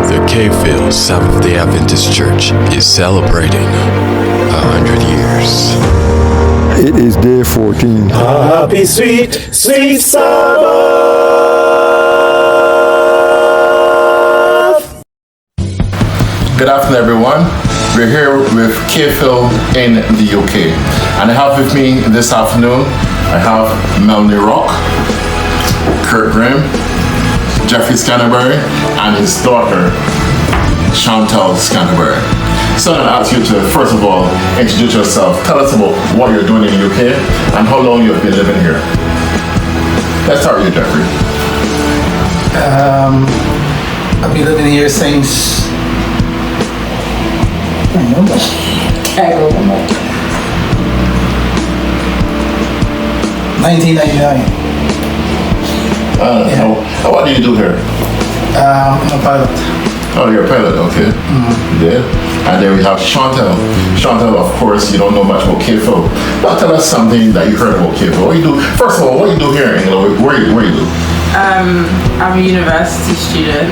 The Hill SDA Church is celebrating 100 years. It is day 14. Happy sweet, sweet Sabbath! Good afternoon, everyone. We're here with Hill in the UK. And I have with me this afternoon, I have Melanie Rock, Kurt Graham, Jeffrey Scanterbury, and his daughter, Chantal Scanterbury. So I'm going to ask you to, first of all, introduce yourself. Tell us about what you're doing in the UK and how long you've been living here. Let's start with you, Jeffrey. I've been living here since... I don't remember. 1999. What do you do here? I'm a pilot. Oh, you're a pilot, okay. Mm-hmm. Yeah. And then we have Chantal. Chantal, of course, you don't know much about KFO. But tell us something that you heard about KFO. What you do? First of all, what you do here in England? Where you do? I'm a university student,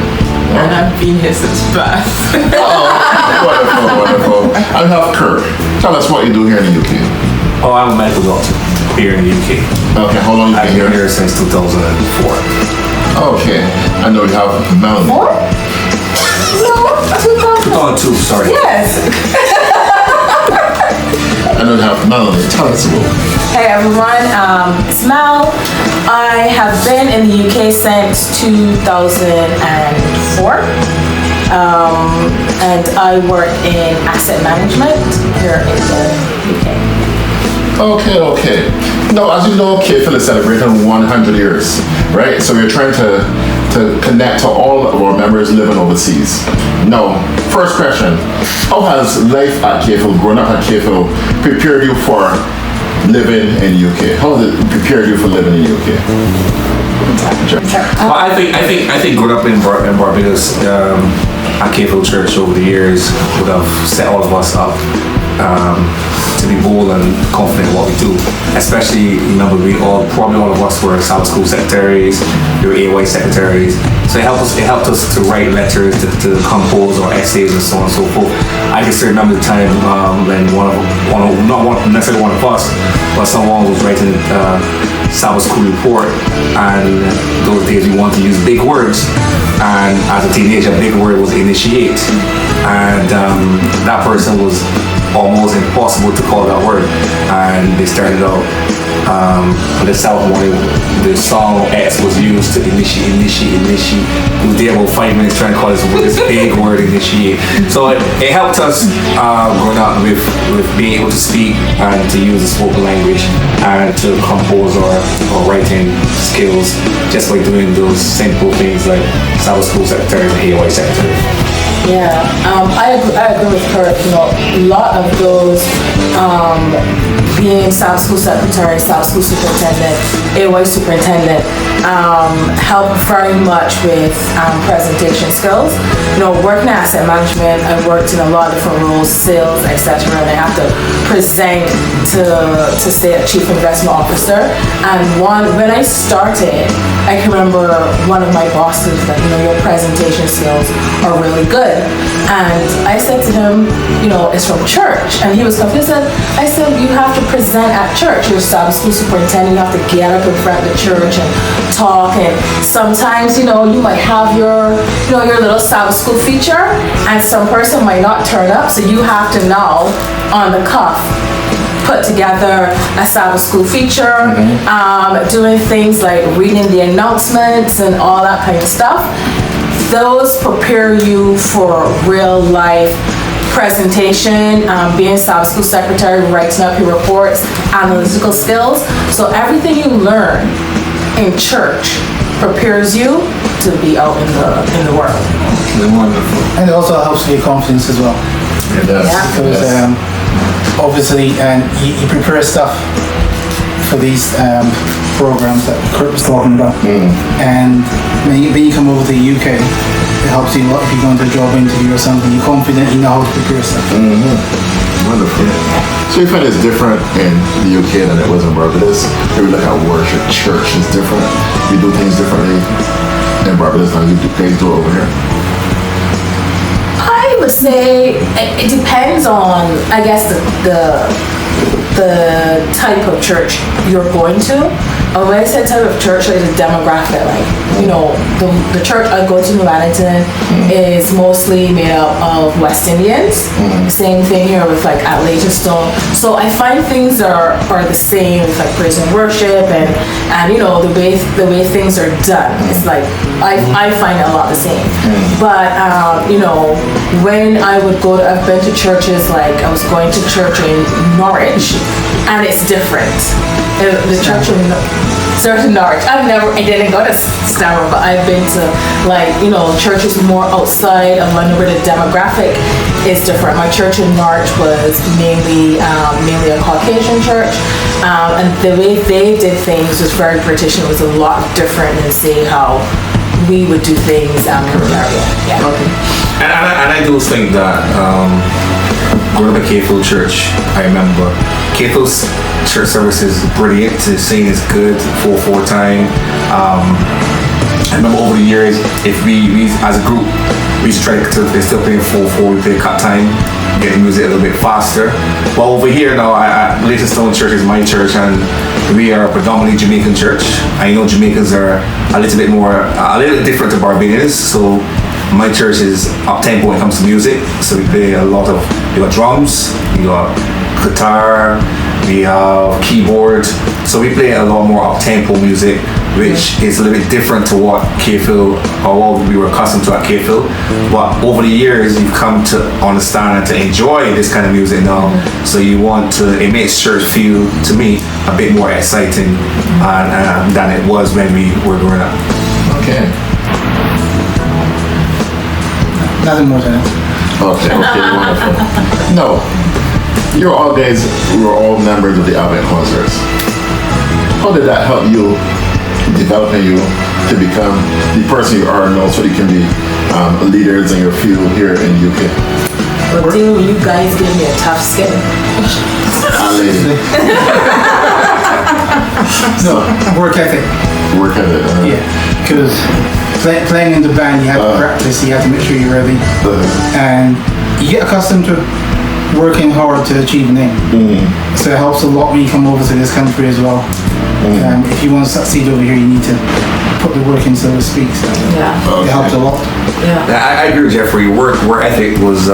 and I've been here since birth. Wonderful. I have Kirk. Tell us what you do here in the UK. Oh, I'm a medical doctor here in the UK. Okay, how long have you been here since 2004. Okay, I know you have Melanie. What? No, 2002, sorry. Yes. I know you have Melanie. Tell us about. Hey everyone, it's Mel. I have been in the UK since 2004. And I work in asset management here in the UK. Okay. Now, as you know, KFL is celebrating 100 years, right? So we're trying to connect to all of our members living overseas. Now, first question, how has life at KFL, growing up at KFL, prepared you for living in the UK? How has it prepared you for living in the UK? Well, I think growing up in Barbados at KFL Church over the years would have set all of us up to be bold and confident in what we do. Especially, probably all of us were Sabbath school secretaries, we were AY secretaries. So it helped us to write letters, to compose our essays and so on and so forth. I can still remember the time when not necessarily one of us, but someone was writing Sabbath school report, and those days we wanted to use big words, and as a teenager, a big word was initiate, and that person was almost impossible to call that word, and they started out the South morning. The song X was used to initiate. We were there about 5 minutes trying to call this big word initiate. So it helped us growing up with being able to speak and to use the spoken language and to compose our writing skills just by doing those simple things like Sabbath school secretary and AY secretary. Yeah, I agree with her. A lot of those being Sabbath school secretary, Sabbath school superintendent, AY superintendent, help very much with presentation skills. Working in asset management, I worked in a lot of different roles, sales, etc. And I have to present to say a chief investment officer. And when I started, I can remember one of my bosses that your presentation skills are really good. And I said to him, it's from church. And he was confused. I said, you have to present at church. You're a Sabbath school superintendent. You have to get up in front of the church and talk. And sometimes, you might have your little Sabbath school feature, and some person might not turn up. So you have to now, on the cuff, put together a Sabbath school feature, doing things like reading the announcements and all that kind of stuff. Those prepare you for real life presentation, being Sabbath school secretary, writing up your reports, analytical skills. So everything you learn in church prepares you to be out in the world. Wonderful. And it also helps with your confidence as well. It does. Yeah. Because obviously you prepare stuff for these programs that Kurt was talking about. And when you come over to the UK, it helps you a lot if you go into a job interview or something. You're confident, you know how to prepare stuff. Wonderful. So you find it's different in the UK than it was in Barbados? Maybe like our worship church is different. We do things differently in Barbados than you guys do over here. I would say it depends on, I guess, the type of church you're going to. When I say type of church, like the demographic, like, you know, the church I go to in Wellington is mostly made up of West Indians. Same thing here with like at Leytonstone. So I find things are the same with like praise and worship and you know the way things are done. It's like I find it a lot the same. But you know, when I would go, I've been to churches, like I was going to church in Norwich, and it's different. The church in Norwich. I didn't go to Stamford, but I've been to, like, you know, churches more outside of London where the demographic is different. My church in Norwich was mainly a Caucasian church, and the way they did things was very British, and it was a lot different than, say, how we would do things in America. Yeah. Okay. And I do think that going to K-Field Church, I remember K-Field's church service is brilliant. The singing is good, 4/4 time. I remember over the years, if we as a group, we used to try to, they're still playing 4/4, we play cut time, get the music a little bit faster. But over here now, Leytonstone Church is my church, and we are a predominantly Jamaican church. I know Jamaicans are a little bit different to Barbadians, so my church is up tempo when it comes to music. So we play a lot of, you got drums, you got guitar, we have keyboard. So we play a lot more up tempo music, which is a little bit different to what K-Field or what we were accustomed to at K-Field. But over the years, you've come to understand and to enjoy this kind of music now. So you want to, it makes church feel, to me, a bit more exciting than it was when we were growing up. Okay. Nothing more than that. Okay, wonderful. No, we were all members of the Advent concerts. How did that help you, developing you to become the person you are now, so you can be leaders in your field here in the UK? But dude, you guys give me a tough skin. No, work ethic. Work ethic. Yeah, because playing in the band, you have to practice, you have to make sure you're ready, and you get accustomed to working hard to achieve an aim. So it helps a lot when you come over to this country as well. If you want to succeed over here, you need to put the work in, so to speak. So it helps a lot. I agree with Jeffrey. Work ethic was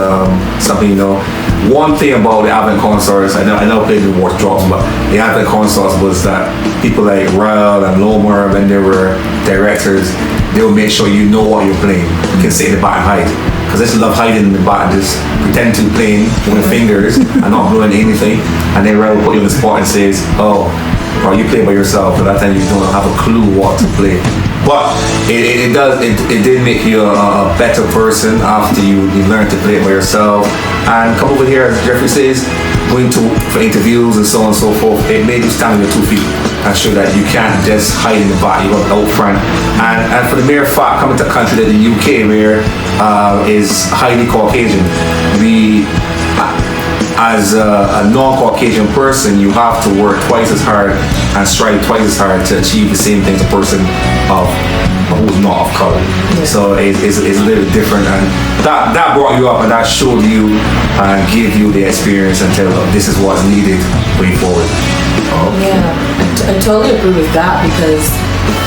something, you know. One thing about the Advent concerts, I know played the Worth Drops, but the Advent concerts was that people like Ryle and Lomer, when they were directors, they would make sure you know what you're playing. You can sit in the back and hide. Because I just love hiding in the back and just pretend to be playing with my fingers and not blowing anything. And then Ryle would put you on the spot and says, oh, well, you play by yourself, but that time you don't have a clue what to play. But it did make you a better person after you learn to play it by yourself. And come over here, as Jeffrey says, going for interviews and so on and so forth, it made you stand on your 2 feet and show that you can't just hide in the back, you got out front. And for the mere fact, coming to a country like the UK, where is highly Caucasian, we, as a non-Caucasian person, you have to work twice as hard and strive twice as hard to achieve the same things a person who's not of color. So it's a little different, and that brought you up and that showed you and gave you the experience and tell them this is what's needed going forward. Yeah, I totally agree with that, because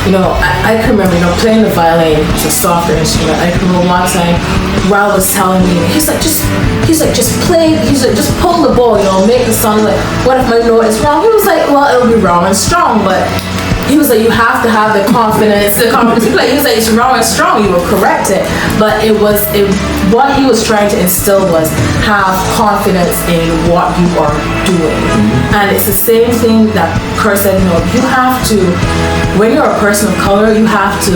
you know, I can remember, you know, playing the violin, it's a softer instrument. I can remember one time Ryle was telling me, he's like, just play, just pull the bow, you know, make the sound. Like, what if my note is wrong? He was like, well, it'll be wrong and strong, but he was like, you have to have the confidence to play. He was like, it's wrong and strong, you will correct it. But what he was trying to instill was have confidence in what you are doing. And it's the same thing that Kurt said, you know, you have to, when you're a person of color, you have to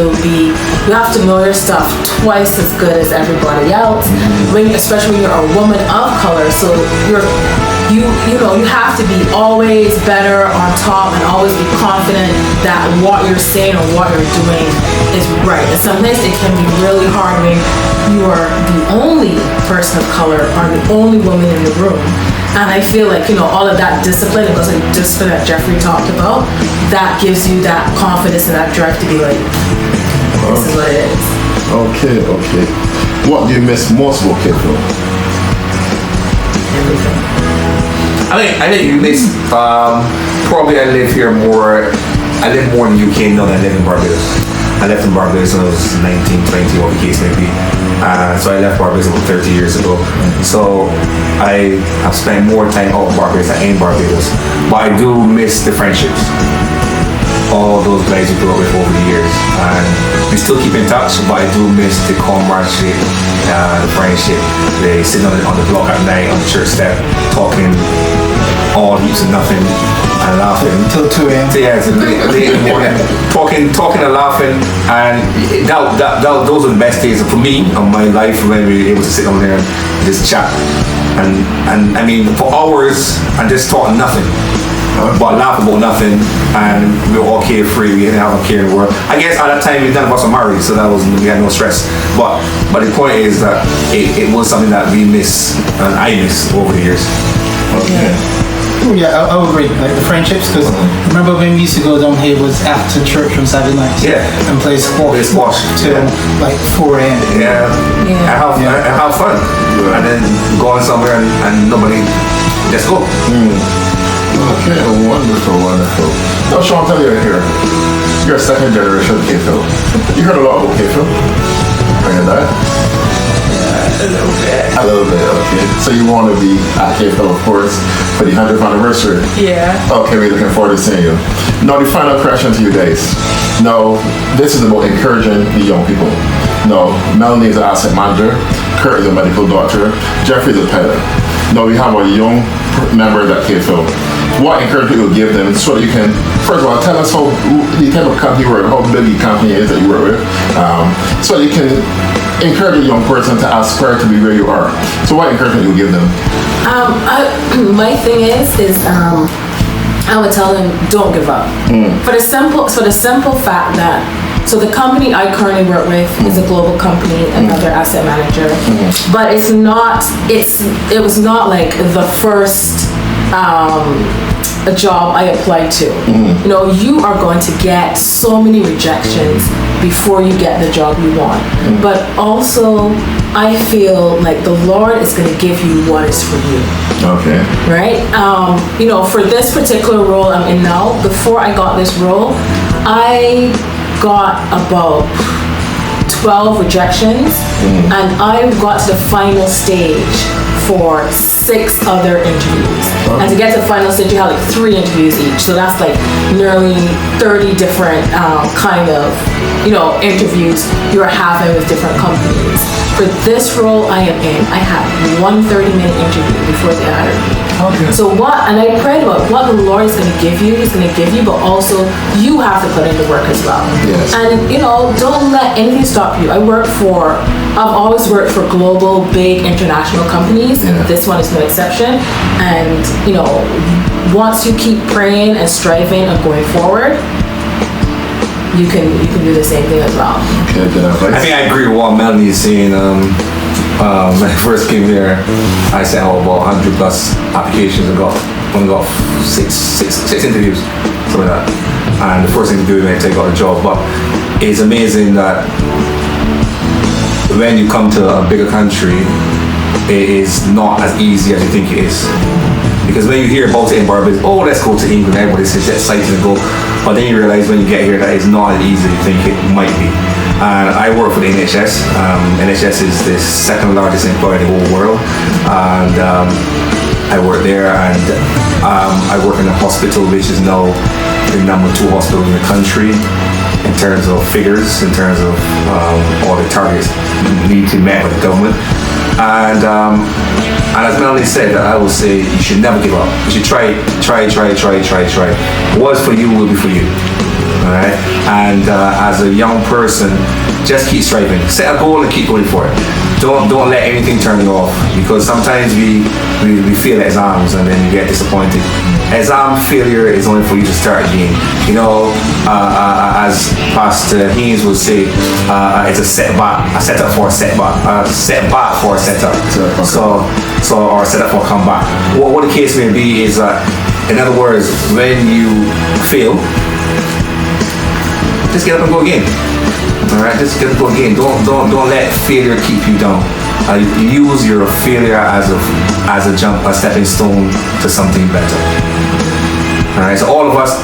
know your stuff twice as good as everybody else. Especially when you're a woman of color, so you have to be always better on top and always be confident that what you're saying or what you're doing is right. And sometimes it can be really hard when you are the only person of color or the only woman in the room. And I feel like, all of that discipline, it goes like discipline that Jeffrey talked about, that gives you that confidence and that drive to be like, this is what it is. Okay. What do you miss most about K-Phil? Everything. I think you miss, probably I live here more, I live more in the UK now than I live in Barbados. I left in Barbados when I was 19, 20, what the case may be. So I left Barbados about 30 years ago. So I have spent more time out in Barbados than in Barbados. But I do miss the friendships. All those guys we grew up with over the years. And we still keep in touch, but I do miss the comradeship, the friendship. They sitting on the block at night on the church step, talking all heaps of nothing and laughing. Till 2 a.m. Yeah, it's late in the morning. talking and laughing, and those are the best days for me of my life when we were able to sit down there and just chat. And I mean, for hours and just talk nothing. But laugh about nothing, and we were all carefree. We didn't have a care in the world. I guess at that time none of us were married, so we had no stress. But the point is that it was something that we miss, and I miss over the years. Okay. Yeah, I would agree. Like the friendships, because remember when we used to go down here was after church on Saturday nights. Yeah. And play squash till like 4 a.m. Yeah. Yeah. And have fun, and then go on somewhere and nobody just go. Okay, wonderful. Now, Sean, tell you here, you're a second generation K-Phil. You heard a lot about K-Phil? Heard that? A little bit, okay. So you want to be at K-Phil, of course, for the 100th anniversary. Yeah. Okay, we're looking forward to seeing you. Now, the final question to you guys. Now, this is about encouraging the young people. Now, Melanie is an asset manager, Kurt is a medical doctor, Jeffrey is a pilot. Now, we have a young member at K-Phil. What encouragement you will give them so that you can, first of all, tell us how the type of company you work with, how big the company is that you work with, so that you can encourage a young person to aspire to be where you are. So what encouragement you will give them? My thing is I would tell them, don't give up. For the simple fact that, so the company I currently work with is a global company, another asset manager, but it was not like the first a job I applied to. You are going to get so many rejections before you get the job you want. But also, I feel like the Lord is going to give you what is for you. Okay. Right? For this particular role I'm in now, before I got this role, I got about 12 rejections, and I got to the final stage for 6 other interviews. And to get to the final stage, you have like 3 interviews each. So that's like nearly 30 different kind of, interviews you're having with different companies. For this role I am in, I had 1 30-minute interview before they hired me. Okay. So and I prayed about what the Lord is going to give you, He's going to give you, but also you have to put in the work as well. Yes. And, don't let anything stop you. I've always worked for global, big, international companies, and this one is no exception. And, once you keep praying and striving and going forward, you can do the same thing as well. Okay, good advice. I think I agree with what Melanie is saying. When I first came here, I sent out about 100 plus applications and only got six interviews, something like that. And the first thing to do is when I take out a job. But it's amazing that when you come to a bigger country, it is not as easy as you think it is. Because when you hear about it in Barbados, let's go to England, everybody's excited to go. But then you realize when you get here that it's not as easy as you think it might be. And I work for the NHS. NHS is the second largest employer in the whole world. And I work there, and I work in a hospital which is now the number 2 hospital in the country in terms of figures, in terms of all the targets need to be met with the government. And as Melanie said, I will say you should never give up. You should try. What's for you will be for you. Alright? And as a young person, just keep striving. Set a goal and keep going for it. don't let anything turn you off, because sometimes we fail exams and then we get disappointed. Exam failure is only for you to start again. You know, as Pastor Haynes would say, it's a setback, a setup for a setback, a setback for a setup. So or a setup for a comeback. What the case may be is that, in other words, when you fail, just get up and go again. All right, just get up and go again. Don't let failure keep you down. Use your failure as a stepping stone to something better. All right, so all of us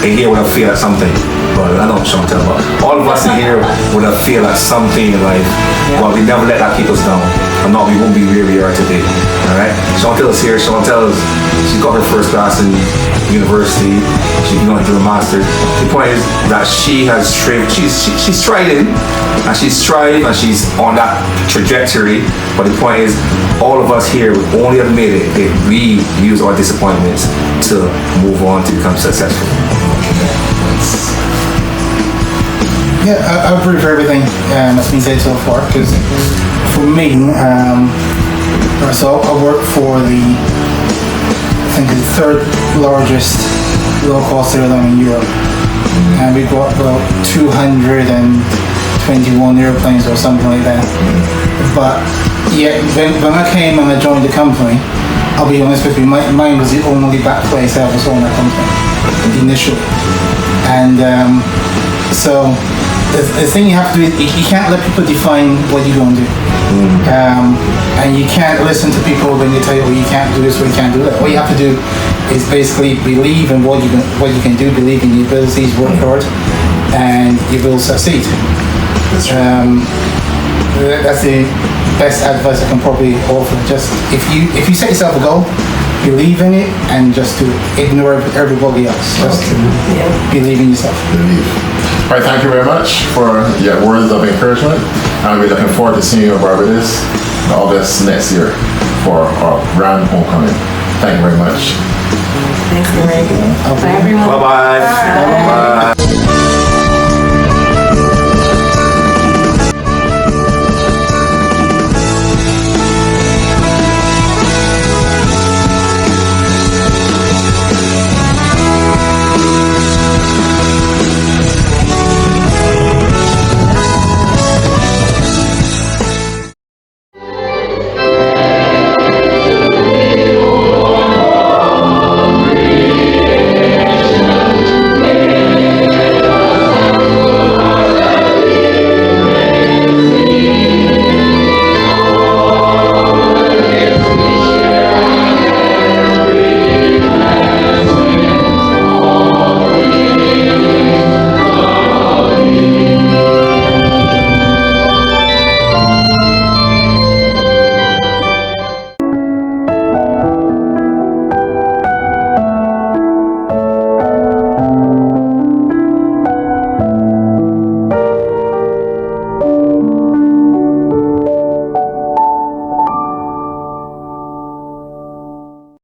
in here would have failed at something. But I know Chantel, but all of us in here would have failed at something in life. But we never let that keep us down. Or not, we won't be where we are today. All right, Chantel is here. Chantel she's got her first class in university. She's going to do a master's. The point is that she has she's striving, and she's striving, and she's on that trajectory. But the point is, all of us here would only have made it if we use our disappointments to move on to become successful. Yeah, I agree with everything that's been said so far, because for me, so I work for I think the third largest low-cost airline in Europe, and we've got about 221 airplanes or something like that. But yeah, when I came and I joined the company, I'll be honest with you, mine was the only back place I ever saw in that company initially. And so the thing you have to do is you can't let people define what you're going to do. And you can't listen to people when they tell you, well, you can't do this or you can't do that. What you have to do is basically believe in what you can do, believe in your abilities, work hard, and you will succeed. That's the best advice I can probably offer. Just if you set yourself a goal, believe in it and just do it. Ignore everybody else. Just believe in yourself. All right, thank you very much for your words of encouragement. And we're looking forward to seeing you in Barbados in August next year for our grand homecoming. Thank you very much. Thanks, Larry. Bye, everyone. Bye-bye. Bye-bye.